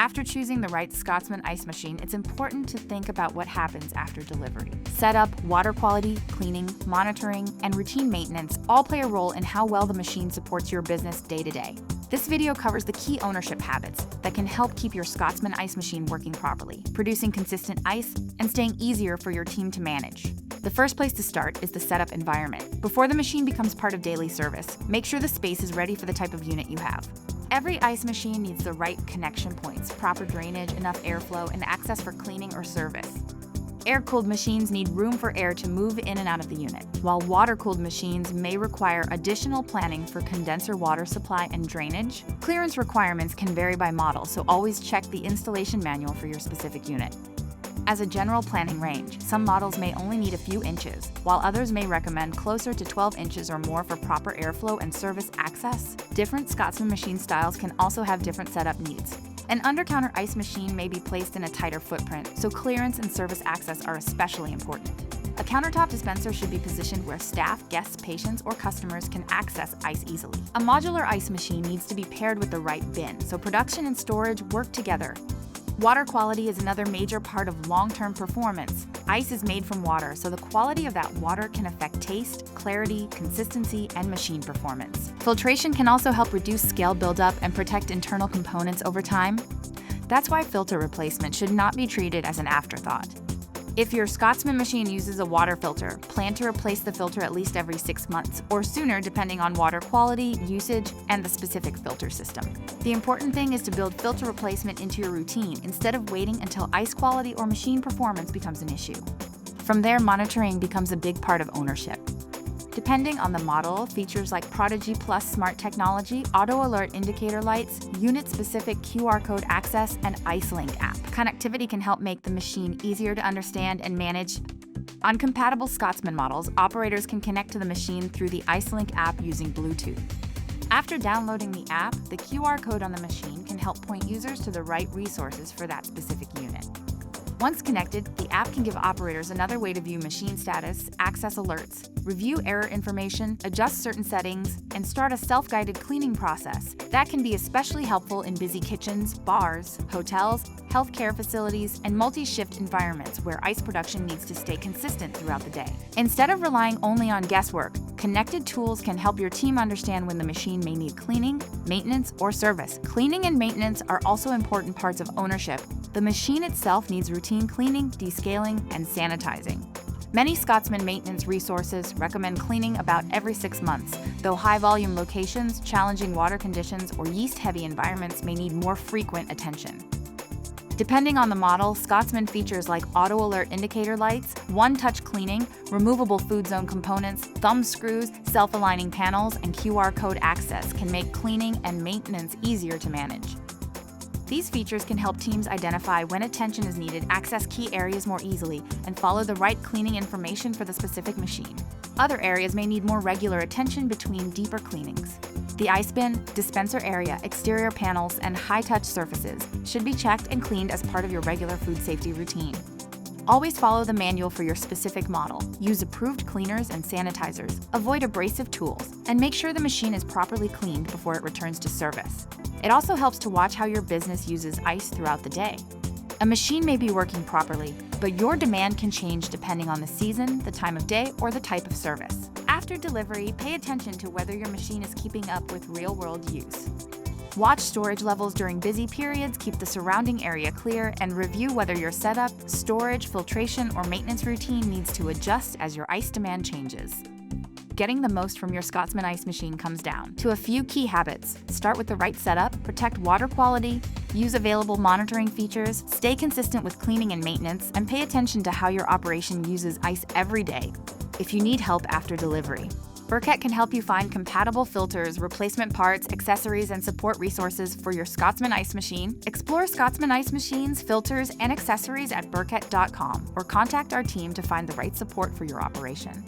After choosing the right Scotsman ice machine, it's important to think about what happens after delivery. Setup, water quality, cleaning, monitoring, and routine maintenance all play a role in how well the machine supports your business day to day. This video covers the key ownership habits that can help keep your Scotsman ice machine working properly, producing consistent ice, and staying easier for your team to manage. The first place to start is the setup environment. Before the machine becomes part of daily service, make sure the space is ready for the type of unit you have. Every ice machine needs the right connection points, proper drainage, enough airflow, and access for cleaning or service. Air-cooled machines need room for air to move in and out of the unit, while water-cooled machines may require additional planning for condenser water supply and drainage. Clearance requirements can vary by model, so always check the installation manual for your specific unit. As a general planning range, some models may only need a few inches, while others may recommend closer to 12 inches or more for proper airflow and service access. Different Scotsman machine styles can also have different setup needs. An under-counter ice machine may be placed in a tighter footprint, so clearance and service access are especially important. A countertop dispenser should be positioned where staff, guests, patients, or customers can access ice easily. A modular ice machine needs to be paired with the right bin, so production and storage work together. Water quality is another major part of long-term performance. Ice is made from water, so the quality of that water can affect taste, clarity, consistency, and machine performance. Filtration can also help reduce scale buildup and protect internal components over time. That's why filter replacement should not be treated as an afterthought. If your Scotsman machine uses a water filter, plan to replace the filter at least every 6 months, or sooner depending on water quality, usage, and the specific filter system. The important thing is to build filter replacement into your routine instead of waiting until ice quality or machine performance becomes an issue. From there, monitoring becomes a big part of ownership. Depending on the model, features like Prodigy Plus Smart Technology, Auto Alert Indicator Lights, unit-specific QR code access, and IceLink app. Connectivity can help make the machine easier to understand and manage. On compatible Scotsman models, operators can connect to the machine through the IceLink app using Bluetooth. After downloading the app, the QR code on the machine can help point users to the right resources for that specific unit. Once connected, the app can give operators another way to view machine status, access alerts, review error information, adjust certain settings, and start a self-guided cleaning process. That can be especially helpful in busy kitchens, bars, hotels, healthcare facilities, and multi-shift environments where ice production needs to stay consistent throughout the day. Instead of relying only on guesswork, connected tools can help your team understand when the machine may need cleaning, maintenance, or service. Cleaning and maintenance are also important parts of ownership. The machine itself needs routine cleaning, descaling, and sanitizing. Many Scotsman maintenance resources recommend cleaning about every 6 months, though high-volume locations, challenging water conditions, or yeast-heavy environments may need more frequent attention. Depending on the model, Scotsman features like Auto Alert Indicator Lights, one-touch cleaning, removable food zone components, thumb screws, self-aligning panels, and QR code access can make cleaning and maintenance easier to manage. These features can help teams identify when attention is needed, access key areas more easily, and follow the right cleaning information for the specific machine. Other areas may need more regular attention between deeper cleanings. The ice bin, dispenser area, exterior panels, and high-touch surfaces should be checked and cleaned as part of your regular food safety routine. Always follow the manual for your specific model. Use approved cleaners and sanitizers. Avoid abrasive tools, and make sure the machine is properly cleaned before it returns to service. It also helps to watch how your business uses ice throughout the day. A machine may be working properly, but your demand can change depending on the season, the time of day, or the type of service. After delivery, pay attention to whether your machine is keeping up with real-world use. Watch storage levels during busy periods, keep the surrounding area clear, and review whether your setup, storage, filtration, or maintenance routine needs to adjust as your ice demand changes. Getting the most from your Scotsman ice machine comes down to a few key habits. Start with the right setup, protect water quality, use available monitoring features, stay consistent with cleaning and maintenance, and pay attention to how your operation uses ice every day. If you need help after delivery, Burkett can help you find compatible filters, replacement parts, accessories, and support resources for your Scotsman ice machine. Explore Scotsman ice machines, filters, and accessories at burkett.com or contact our team to find the right support for your operation.